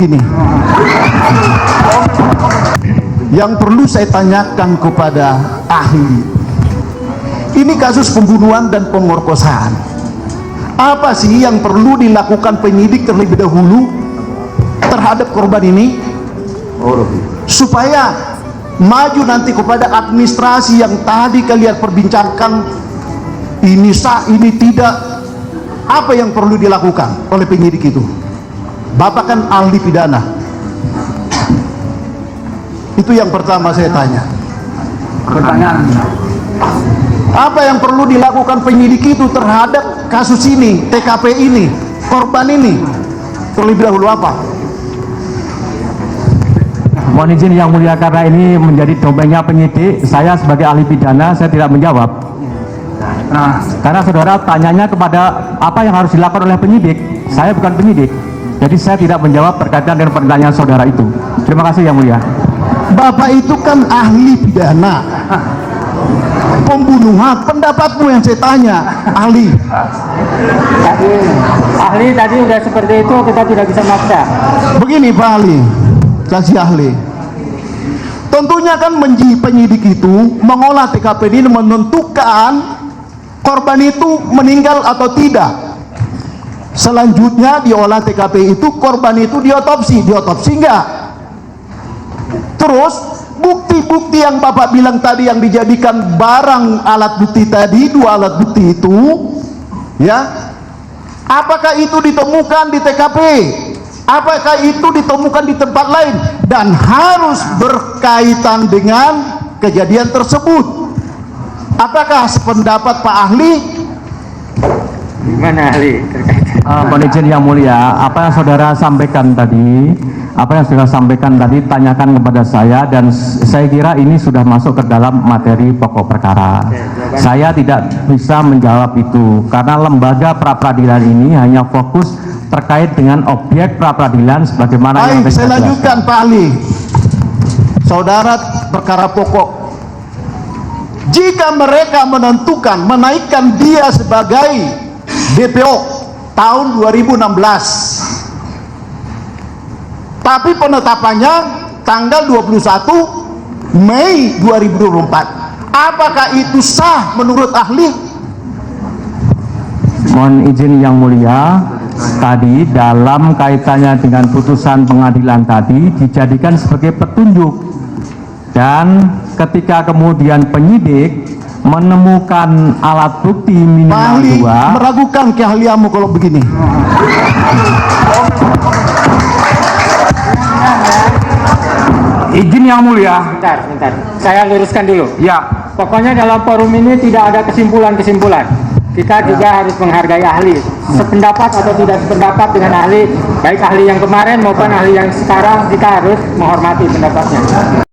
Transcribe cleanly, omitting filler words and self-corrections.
Ini yang perlu saya tanyakan kepada ahli. Ini kasus pembunuhan dan pemerkosaan. Apa sih yang perlu dilakukan penyidik terlebih dahulu terhadap korban ini supaya maju nanti kepada administrasi yang tadi kalian perbincangkan, ini sah, ini tidak. Apa yang perlu dilakukan oleh penyidik itu? Bapak kan ahli pidana. Itu yang pertama saya tanya. Pertanyaan, apa yang perlu dilakukan penyidik itu terhadap kasus ini, TKP ini, korban ini? Terlebih dahulu apa? mohon izin yang mulia, karena ini menjadi domainnya penyidik, saya sebagai ahli pidana saya tidak menjawab. Nah, karena saudara tanyanya kepada apa yang harus dilakukan oleh penyidik, saya bukan penyidik, jadi saya tidak menjawab berkaitan dengan pertanyaan saudara itu. Terima kasih yang mulia. Bapak itu kan ahli pidana pembunuhan, pendapatmu yang saya tanya, ahli. Ahli tadi udah seperti itu, kita tidak bisa maksa. Begini Pak ahli, kasih ahli. Tentunya kan penyidik itu mengolah TKP ini, menentukan korban itu meninggal atau tidak. Selanjutnya diolah TKP itu, korban itu diotopsi enggak? Terus bukti-bukti yang Bapak bilang tadi yang dijadikan barang alat bukti tadi, 2 alat bukti itu, ya, apakah itu ditemukan di TKP? Apakah itu ditemukan di tempat lain? Dan harus berkaitan dengan kejadian tersebut. Apakah sependapat Pak ahli? Gimana ahli? Mohon izin yang mulia, apa yang saudara sampaikan tadi, tanyakan kepada saya, dan saya kira ini sudah masuk ke dalam materi pokok perkara. Saya tidak bisa menjawab itu karena lembaga pra-peradilan ini hanya fokus terkait dengan objek pra-peradilan sebagaimana yang baik, saya lanjutkan Pak ahli. Saudara, perkara pokok, jika mereka menentukan menaikkan dia sebagai DPO tahun 2016, tapi penetapannya tanggal 21 Mei 2024, apakah itu sah menurut ahli? Mohon izin yang mulia, tadi dalam kaitannya dengan putusan pengadilan tadi dijadikan sebagai petunjuk, dan ketika kemudian penyidik menemukan alat bukti minimal 2, meragukan keahlianmu kalau begini. Izin yang mulia. Bentar. Saya luruskan dulu. Ya. Pokoknya dalam forum ini tidak ada kesimpulan-kesimpulan. Kita juga harus menghargai ahli. Sependapat atau tidak sependapat dengan ahli, baik ahli yang kemarin maupun ahli yang sekarang, kita harus menghormati pendapatnya.